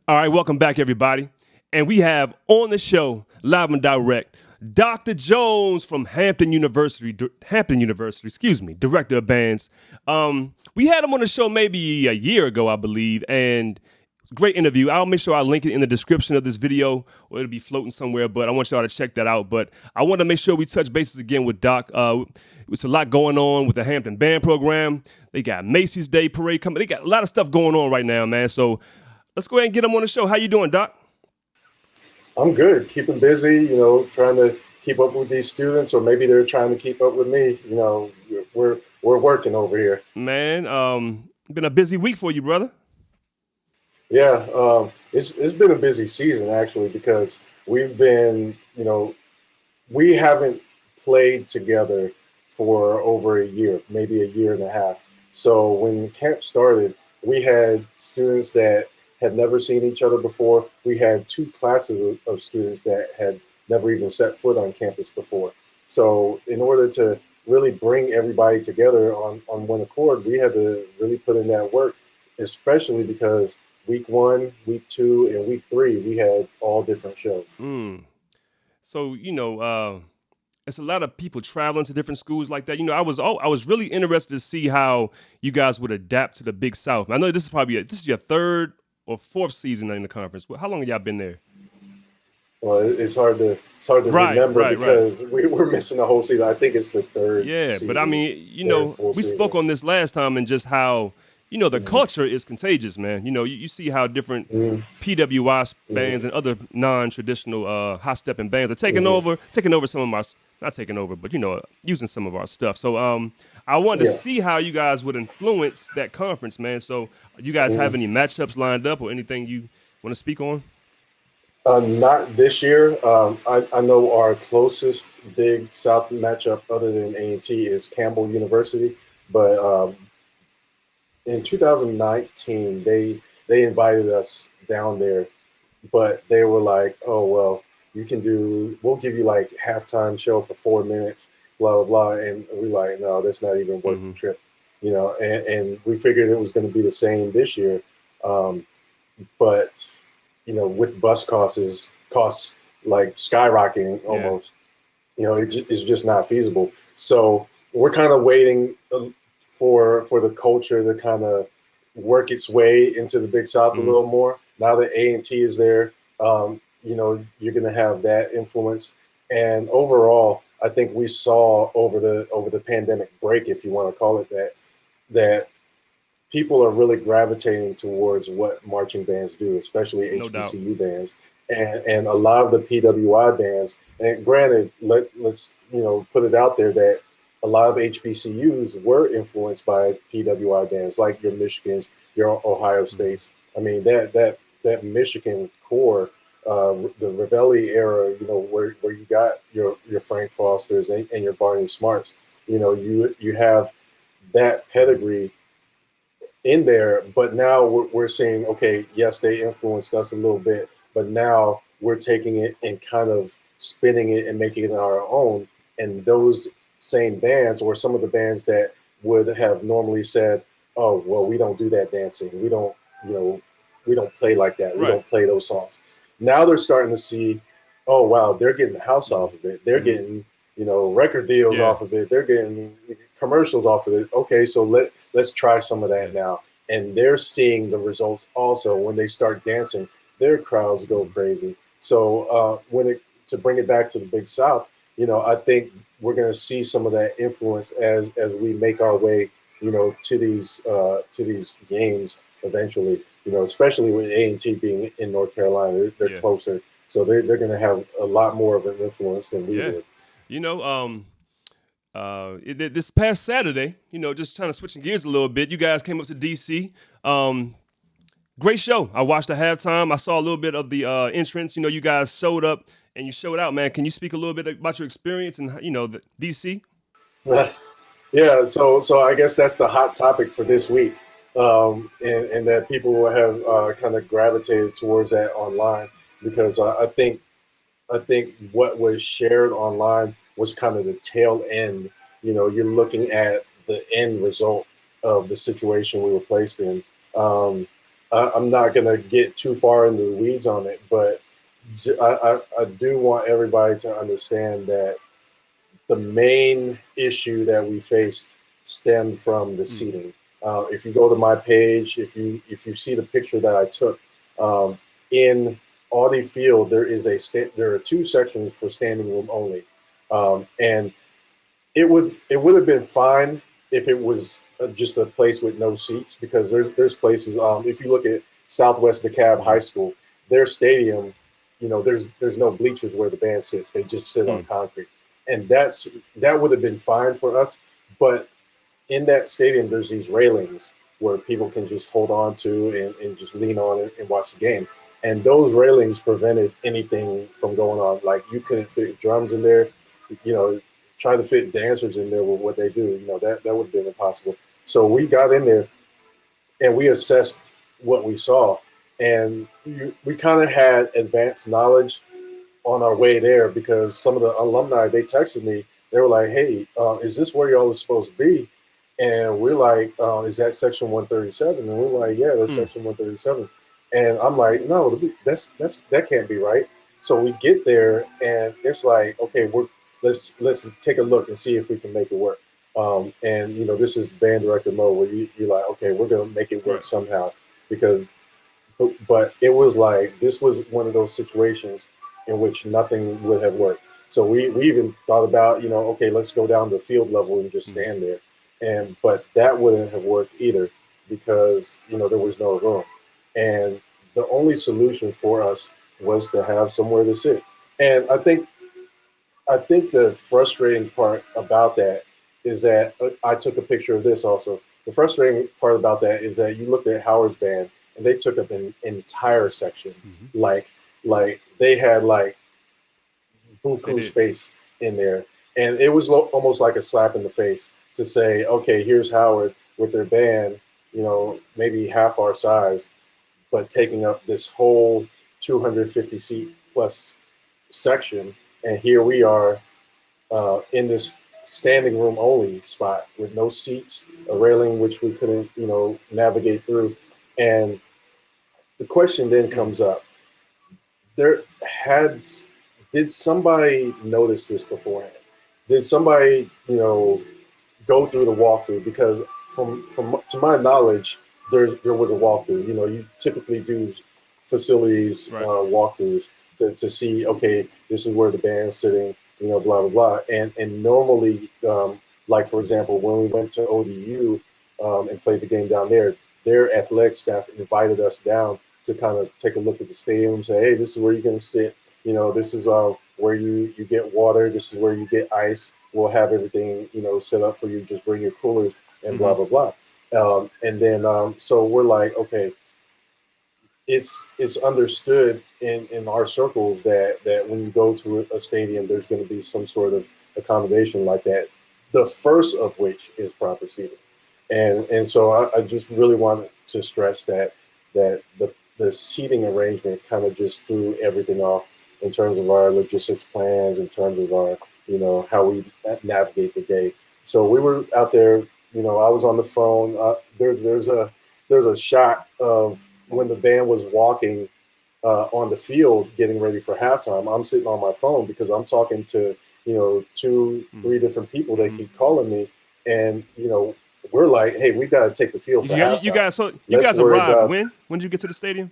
All right, welcome back, everybody. And we have on the show, live and direct, Dr. Jones from Hampton University, director of bands. We had him on the show maybe a year ago, I believe, and great interview. I'll make sure I link it in the description of this video, or it'll be floating somewhere, but I want y'all to check that out. But I want to make sure we touch bases again with Doc. It's a lot going on with the Hampton Band Program. They got Macy's Day Parade coming. They got a lot of stuff going on right now, man. So let's go ahead and get him on the show. How you doing, Doc? I'm good, keeping busy, trying to keep up with these students, or maybe they're trying to keep up with me. We're working over here. Man, been a busy week for you, brother. Yeah, it's been a busy season actually because we've been, we haven't played together for over a year, maybe a year and a half. So when camp started, we had students that had never seen each other before. We had two classes of students that had never even set foot on campus before. So in order to really bring everybody together on one accord, we had to really put in that work, especially because week 1, week 2, and week 3, we had all different shows. So, it's a lot of people traveling to different schools like that. I was really interested to see how you guys would adapt to the Big South. I know this is your third or fourth season in the conference. How long have y'all been there? Well, it's hard to remember because we were missing the whole season. I think it's the third. Yeah, season, but I mean, we spoke on this last time and just how the culture is contagious, man. You see how different PWI bands and other non-traditional high-stepping bands are taking over some of our, not taking over, but using some of our stuff. So I wanted to see how you guys would influence that conference, man. So you guys have any matchups lined up or anything you want to speak on? Not this year. I know our closest Big South matchup other than A&T is Campbell University, but in 2019, they invited us down there, but they were like, "Oh well, we'll give you like halftime show for 4 minutes, blah blah blah," and we're like, "No, that's not even worth the trip," And we figured it was going to be the same this year, but with bus costs like skyrocketing almost, it's just not feasible. So we're kind of waiting for the culture to kind of work its way into the Big South a little more. Now that A&T is there, you're going to have that influence. And overall, I think we saw over the pandemic break, if you want to call it that people are really gravitating towards what marching bands do, especially HBCU bands, and a lot of the PWI bands. And granted, let's put it out there that a lot of HBCUs were influenced by PWI bands, like your Michigans, your Ohio States. I mean, that Michigan core, the Ravelli era, where you got your Frank Fosters and your Barney Smarts, you have that pedigree in there. But now we're saying, okay, yes, they influenced us a little bit, but now we're taking it and kind of spinning it and making it our own. And those same bands, or some of the bands that would have normally said, "Oh, well, we don't do that dancing. We don't play like that. We don't play those songs." Now they're starting to see, "Oh, wow, they're getting the house off of it. They're getting, record deals off of it. They're getting commercials off of it. Okay, so let's try some of that now." And they're seeing the results also when they start dancing. Their crowds go crazy. So to bring it back to the Big South, I think we're going to see some of that influence as we make our way, to these games eventually. Especially with A&T being in North Carolina, they're closer, so they're going to have a lot more of an influence than we would. This past Saturday, just trying to switching gears a little bit, you guys came up to DC. Great show. I watched the halftime. I saw a little bit of the entrance. You guys showed up and you showed out, man. Can you speak a little bit about your experience in, the DC? Yeah. So I guess that's the hot topic for this week, and that people will have kind of gravitated towards that online, because I think what was shared online was kind of the tail end. You're looking at the end result of the situation we were placed in. I'm not gonna get too far into the weeds on it, but I do want everybody to understand that the main issue that we faced stemmed from the seating. If you go to my page, if you see the picture that I took in Audi Field, there are two sections for standing room only, and it would have been fine if it was just a place with no seats, because there's places. If you look at Southwest DeKalb High School, their stadium, there's no bleachers where the band sits. They just sit on concrete, and that would have been fine for us. But in that stadium, there's these railings where people can just hold on to and just lean on it and watch the game. And those railings prevented anything from going on. Like, you couldn't fit drums in there, you know, try to fit dancers in there with what they do. That would have been impossible. So we got in there and we assessed what we saw. And we kind of had advanced knowledge on our way there, because some of the alumni, they texted me. They were like, "Hey, is this where y'all are supposed to be?" And we're like, "Is that section 137?" And we're like, "Yeah, that's section 137." And I'm like, "No, that can't be right." So we get there, and it's like, "Okay, let's take a look and see if we can make it work." And this is band director mode, where you're like, "Okay, we're gonna make it work somehow," because but it was like, this was one of those situations in which nothing would have worked. So we even thought about, okay, let's go down to field level and just stand there. But that wouldn't have worked either, because there was no room. And the only solution for us was to have somewhere to sit. And I think the frustrating part about that is that, I took a picture of this also. The frustrating part about that is that you looked at Howard's band, and they took up an entire section. Like they had like buku space in there, and it was almost like a slap in the face to say, okay, here's Howard with their band, maybe half our size, but taking up this whole 250 seat plus section, and here we are, in this standing room only spot with no seats, a railing which we couldn't, navigate through. And the question then comes up: there had did somebody notice this beforehand? Did somebody, go through the walkthrough? Because from to my knowledge, there was a walkthrough. You typically do facilities walkthroughs to see, okay, this is where the band's sitting, blah blah blah. And normally, like for example, when we went to ODU and played the game down there, their athletic staff invited us down to kind of take a look at the stadium, say, hey, this is where you're going to sit. This is where you get water. This is where you get ice. We'll have everything, set up for you. Just bring your coolers and blah, blah, blah. And then, so we're like, okay, it's understood in our circles that when you go to a stadium, there's going to be some sort of accommodation like that. The first of which is proper seating. And so I just really wanted to stress that the seating arrangement kind of just threw everything off in terms of our logistics plans, in terms of our, how we navigate the day. So we were out there, I was on the phone. There's a shot of when the band was walking on the field getting ready for halftime. I'm sitting on my phone because I'm talking to, 2-3 different people. They keep calling me, and, we're like, hey, we got to take the field for halftime. You guys arrived when? When did you get to the stadium?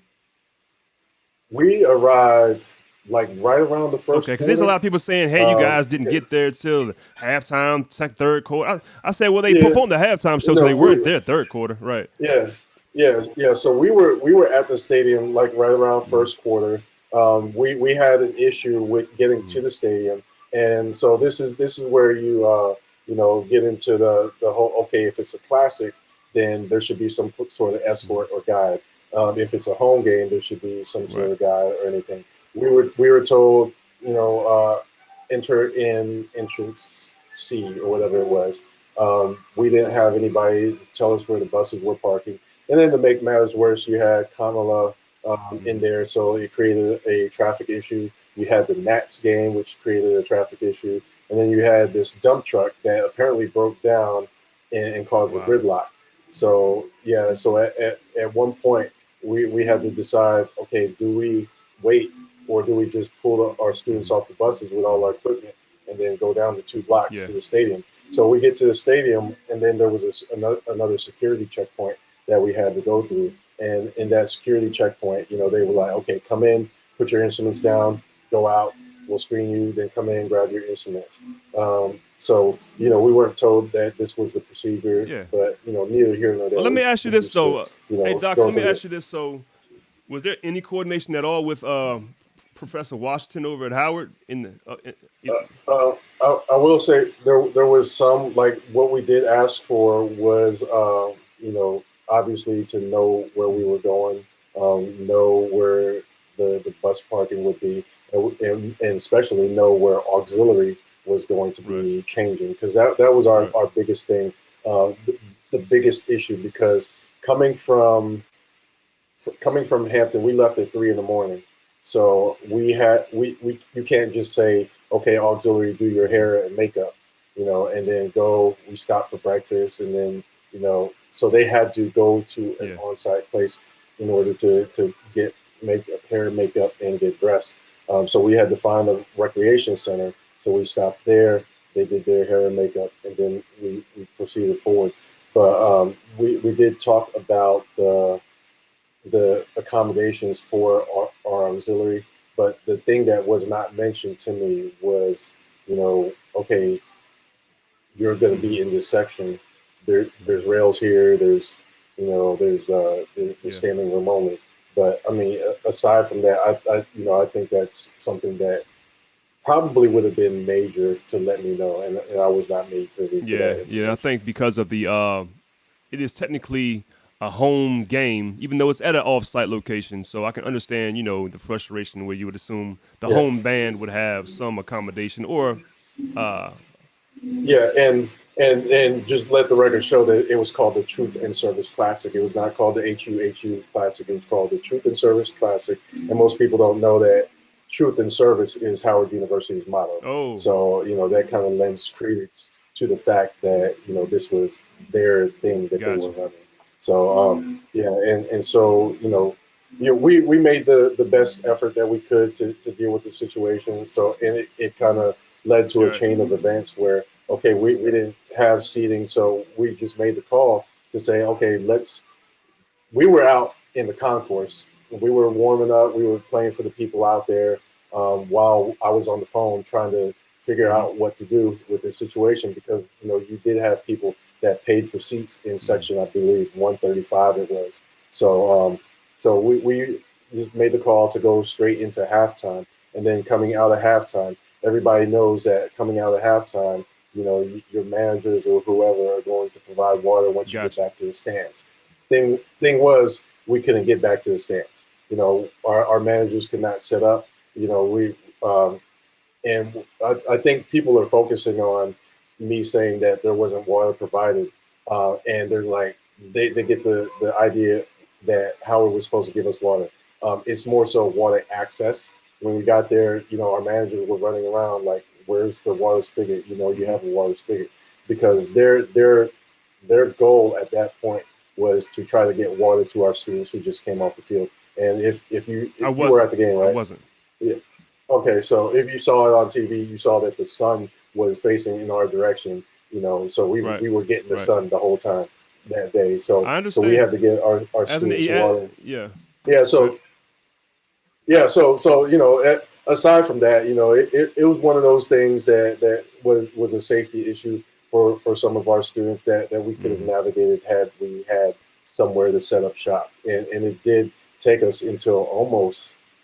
We arrived like right around the first. Okay, because there's a lot of people saying, hey, you guys didn't get there till halftime, third quarter. I said, well, they performed the halftime show, so they weren't there third quarter, right? Yeah. So we were at the stadium like right around first quarter. We had an issue with getting to the stadium, and so this is where you get into the whole, okay, if it's a classic, then there should be some sort of escort or guide. If it's a home game, there should be some sort of guide or anything. We were told, enter in entrance C or whatever it was. We didn't have anybody tell us where the buses were parking. And then to make matters worse, you had Kamala in there, so it created a traffic issue. You had the Nats game, which created a traffic issue. And then you had this dump truck that apparently broke down and caused a gridlock. So, yeah, so at one point, we had to decide, okay, do we wait or do we just pull our students off the buses with all our equipment and then go down the 2 blocks Yeah. to the stadium? So we get to the stadium, and then there was another security checkpoint that we had to go through. And in that security checkpoint, they were like, okay, come in, put your instruments down, go out, we'll screen you, then come in, grab your instruments. So, we weren't told that this was the procedure, Yeah. but, neither here nor there. Well, let me ask you We this. used to, So, hey, Doc, so go let me through ask it. you this. So, was there any coordination at all with Professor Washington over at Howard? I will say there was some, like, what we did ask for was obviously to know where we were going, know where the bus parking would be, and especially know where auxiliary was going to Right. be changing, because that was our, Right. our biggest thing, the biggest issue, because coming from Hampton, we left at 3 in the morning. So we you can't just say, okay, auxiliary, do your hair and makeup, and then go. We stop for breakfast, and then so they had to go to an Yeah. on-site place in order to get makeup, hair and makeup, and get dressed. So we had to find a recreation center. So we stopped there. They did their hair and makeup, and then we proceeded forward. But we did talk about the accommodations for our auxiliary. But the thing that was not mentioned to me was, okay, you're going to be in this section. There's rails here. There's Yeah. standing room only. But I mean, aside from that, I think that's something that probably would have been major to let me know, and I was not made privy to Yeah. that Yeah. I information. think because of it is technically a home game, even though it's at an off-site location. So I can understand, the frustration where you would assume the Yeah. home band would have some accommodation or, uh, Yeah, and just let the record show that it was called the Truth and Service Classic. It was not called the HU Classic. It was called the Truth and Service Classic. And most people don't know that Truth and Service is Howard University's motto. oh, So that kind of lends credence to the fact that this was their thing that they were gotcha. running. So yeah, and so we made the best effort that we could to deal with the situation. So and it kind of led to a Got chain of events where, okay, we didn't have seating, so we just made the call to say, okay, we were out in the concourse. We were warming up. We were playing for the people out there, while I was on the phone trying to figure hmm out what to do with this situation, because you did have people that paid for seats in hmm section, I believe 135 it was. So we just made the call to go straight into halftime, and then coming out of halftime, everybody knows that coming out of halftime, your managers or whoever are going to provide water once you get Gotcha. back to the stands. Thing was, we couldn't get back to the stands. Our managers could not set up. We and I think people are focusing on me saying that there wasn't water provided, and they're like, they get the idea that Howard was supposed to give us water. It's more so water access. When we got there, our managers were running around like, "Where's the water spigot? You hmm have a water spigot," because their goal at that point was to try to get water to our students who just came off the field. And if I you were at wasn't. the game, I right? wasn't. Yeah. Okay, so if you saw it on TV, you saw that the sun was facing in our direction. So Right. we were getting the Right. sun the whole time that day. So I we understand. had to get our As an students water. yeah. Yeah. Good. So aside from that, it was one of those things that was a safety issue for some of our students that we could have hmm navigated had we had somewhere to set up shop, and it did take us until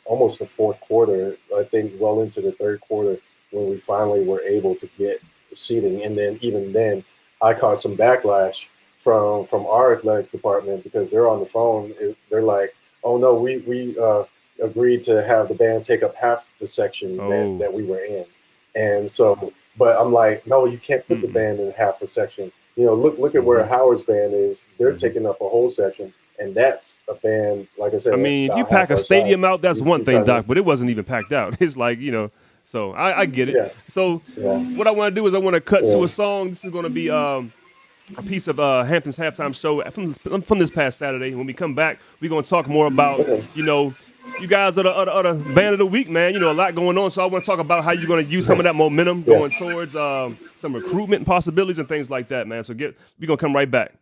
almost the fourth quarter. I think well into the third quarter when we finally were able to get seating, and then even then, I caught some backlash from our athletics department because they're on the phone. They're like, "Oh no, we agreed to have the band take up half the section that, Oh. that we were in." And so, but I'm like, no, you can't put the Mm-mm. band in half a section. Look at where hmm Howard's band is. They're hmm taking up a whole section. And that's a band, like I I said, mean, if you about pack half a our size. stadium out, that's one You're thing, trying to, Doc. But it wasn't even packed out. It's like So I get it. yeah, So yeah, what I want to do is I want to cut to yeah. a song. This is going to be a piece of Hampton's halftime show from this past Saturday. When we come back, we're gonna talk more about Okay. you guys are the band of the week, man. A lot going on. So I want to talk about how you're gonna use some of that momentum Yeah. going towards some recruitment possibilities and things like that, man. So we're gonna come right back.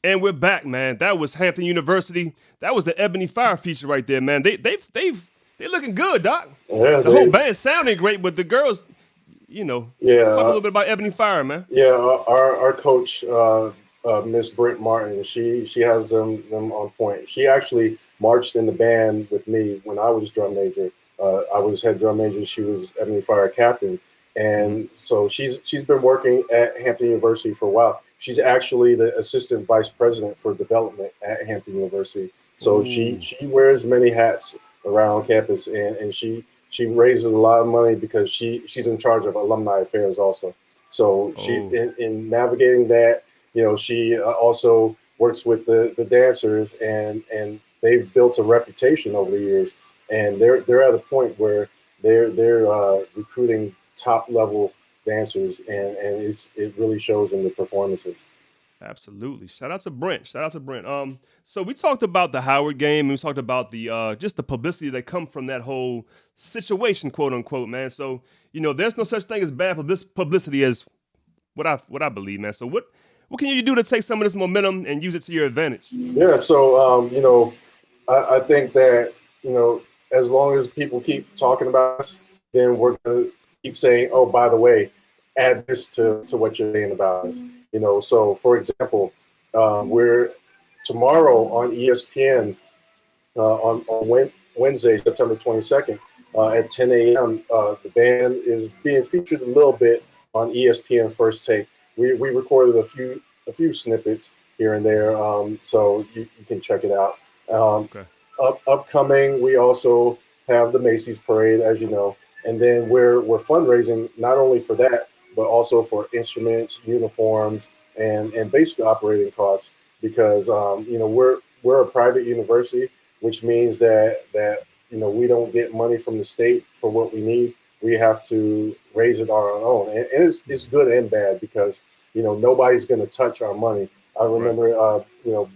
And we're back, man. That was Hampton University. That was the Ebony Fire feature right there, man. They looking good, Doc. Yeah, The whole band sounding great, but the girls, Yeah, talk a little bit about Ebony Fire, man. yeah. Our coach, Miss Britt Martin, she has them on point. She actually marched in the band with me when I was drum major. I was head drum major. She was Ebony Fire captain, and so she's been working at Hampton University for a while. She's actually the assistant vice president for development at Hampton University. So she wears many hats around campus, and she raises a lot of money because she's in charge of alumni affairs also. So she in navigating that, she also works with the dancers, and they've built a reputation over the years, and they're at a point where they're recruiting top level dancers, and it really shows in the performances. Absolutely. Shout out to Brent. So we talked about the Howard game, and we talked about the just the publicity that come from that whole situation, quote unquote, man. So there's no such thing as bad publicity as what I believe, man. So what can you do to take some of this momentum and use it to your advantage? Yeah. So I think that as long as people keep talking about us, then we're gonna keep saying, oh, by the way, add this to what you're saying about us. So for example, we're tomorrow on ESPN on Wednesday, September 22nd at 10 a.m. The band is being featured a little bit on ESPN First Take. We recorded a few snippets here and there, so you can check it out. Okay. Upcoming, we also have the Macy's Parade, as you know, and then we're fundraising not only for that, but also for instruments, uniforms, and basic operating costs, because we're a private university, which means that we don't get money from the state for what we need. We have to raise it on our own, and it's good and bad, because nobody's going to touch our money. I remember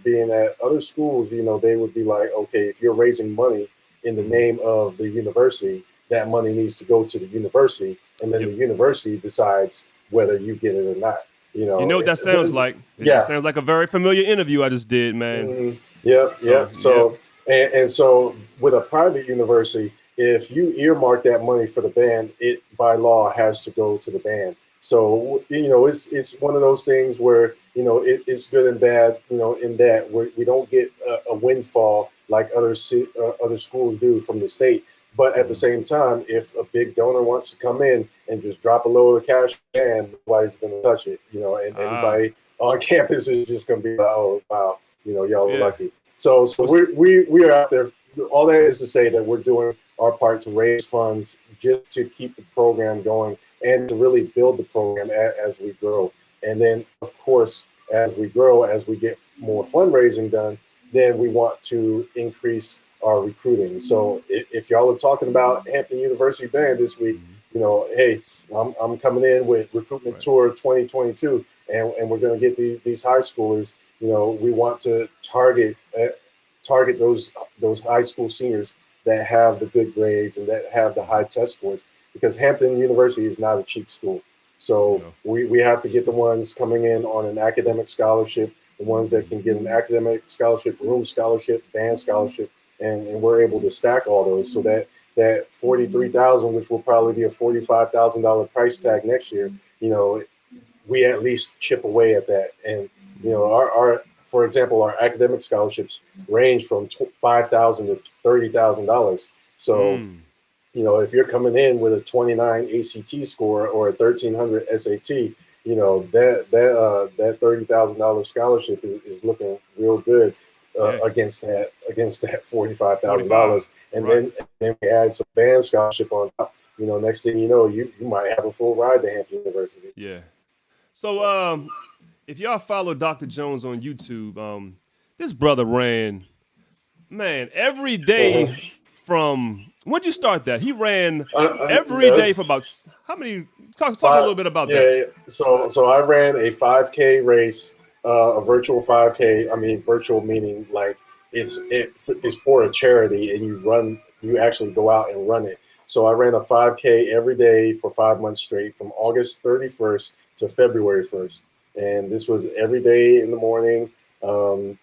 being at other schools, they would be like, okay, if you're raising money in the name of the university, that money needs to go to the university, and then the university decides whether you get it or not. You know what that sounds like? Yeah. That sounds like a very familiar interview I just did, man. So so with a private university, if you earmark that money for the band, it by law has to go to the band. So it's one of those things where it's good and bad. In that we don't get a windfall like other schools do from the state. But at the same time, if a big donor wants to come in and just drop a load of cash, and nobody's going to touch it, and everybody on campus is just going to be like, oh, wow, y'all are lucky. So we are out there. All that is to say that we're doing our part to raise funds just to keep the program going and to really build the program as we grow. And then, of course, as we grow, as we get more fundraising done, then we want to increase are recruiting. So if y'all are talking about Hampton University Band this week, hey, I'm coming in with recruitment tour 2022, and we're going to get these high schoolers. We want to target those high school seniors that have the good grades and that have the high test scores, because Hampton University is not a cheap school. So we have to get the ones coming in on an academic scholarship, the ones that can get an academic scholarship, room scholarship, band scholarship, and we're able to stack all those so that $43,000, which will probably be a $45,000 price tag next year, we at least chip away at that. And our for example, our academic scholarships range from $5,000 to $30,000. So if you're coming in with a 29 ACT score or a 1300 SAT, that $30,000 scholarship is looking real good against that $45,000. And then we add some band scholarship on top. Next thing you know, you might have a full ride to Hampton University. Yeah. So if y'all follow Dr. Jones on YouTube, this brother ran, man, every day from when'd you start that? He ran every day for about how many? Talk a little bit about that. So I ran a 5K race, a virtual 5K. I mean, virtual meaning like it's for a charity, and you actually go out and run it. So I ran a 5K every day for 5 months straight, from August 31st to February 1st. And this was every day in the morning, cold,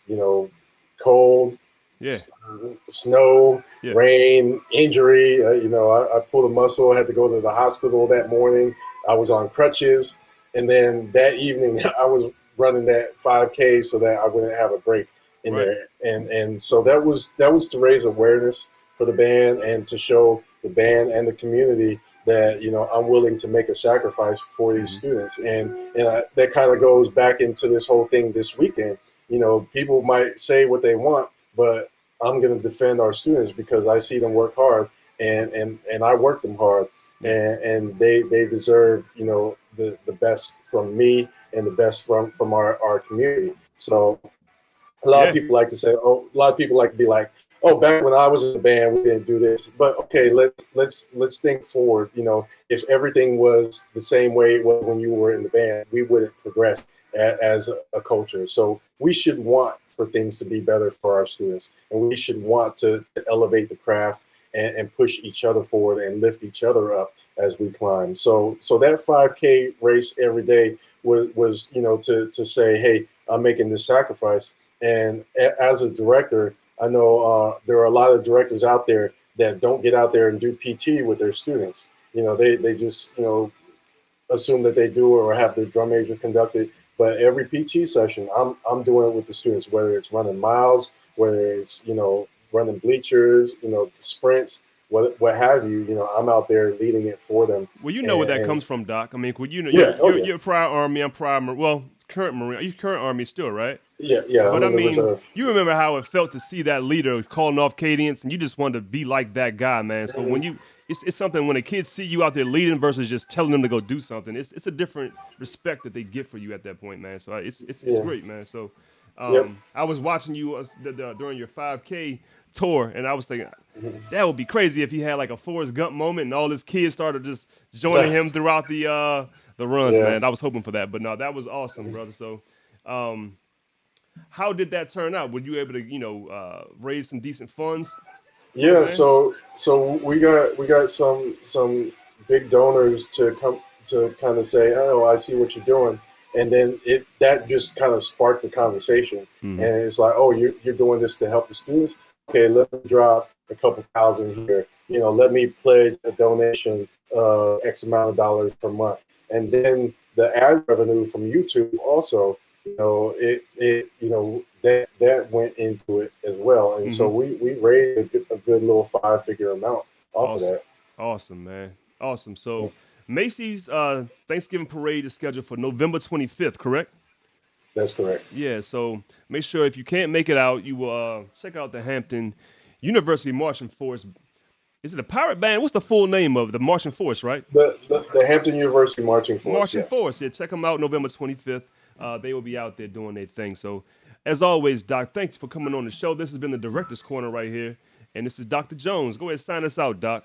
snow, rain, injury. I pulled a muscle, had to go to the hospital that morning. I was on crutches. And then that evening I was running that 5K so that I wouldn't have a break in there. And so that was to raise awareness for the band and to show the band and the community that, I'm willing to make a sacrifice for these students. And that kind of goes back into this whole thing this weekend. People might say what they want, but I'm going to defend our students because I see them work hard and I work them hard, and they deserve, the best from me and the best from our community. So a lot of people like to say, a lot of people like to be like, oh, back when I was in the band, we didn't do this. But okay, let's think forward. If everything was the same way it was when you were in the band, we wouldn't progress as a culture. So we should want for things to be better for our students, and we should want to elevate the craft and push each other forward and lift each other up as we climb. So that 5K race every day was to say, hey, I'm making this sacrifice. And as a director, I know there are a lot of directors out there that don't get out there and do PT with their students. They just, assume that they do or have their drum major conducted. But every PT session, I'm doing it with the students, whether it's running miles, whether it's, running bleachers, sprints, what have you. I'm out there leading it for them. Well, where that comes from, Doc. I mean, you're prior Army, I'm prior, current Marine. Are you current Army still, right? Yeah. But I mean, you remember how it felt to see that leader calling off cadence, and you just wanted to be like that guy, man. So when it's something when the kids see you out there leading versus just telling them to go do something. It's a different respect that they get for you at that point, man. So it's great, man. So I was watching you during your 5K tour, and I was thinking that would be crazy if he had like a Forrest Gump moment and all his kids started just joining him throughout the runs, man. I was hoping for that, but no, that was awesome, brother. So how did that turn out? Were you able to raise some decent funds? Yeah, so we got some big donors to come to kind of say, oh, I see what you're doing, and then that just kind of sparked the conversation, and it's like, oh, you're doing this to help the students. Okay, let me drop a couple thousand here. Let me pledge a donation X amount of dollars per month, and then the ad revenue from YouTube also. That went into it as well, and so we raised a good little 5-figure amount off of that. Awesome, man. Awesome. So Macy's Thanksgiving parade is scheduled for November 25th, correct? That's correct. Yeah. So make sure if you can't make it out, you will check out the Hampton University Marching Force. Is it a pirate band? What's the full name of the Marching Force, right? The Hampton University Marching Force. Marching Force. Yeah. Check them out November 25th. They will be out there doing their thing. So, as always, Doc, thanks for coming on the show. This has been the Director's Corner right here. And this is Dr. Jones. Go ahead and sign us out, Doc.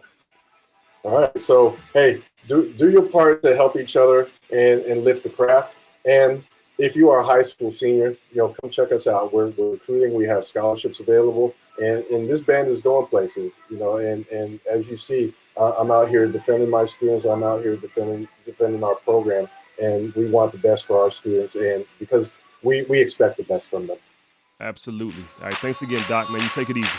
All right. So, hey, do your part to help each other and lift the craft. And if you are a high school senior, come check us out. We're recruiting. We have scholarships available, and this band is going places. And as you see, I'm out here defending my students. I'm out here defending our program, and we want the best for our students, and because we expect the best from them. Absolutely. All right. Thanks again, Doc, man. You take it easy.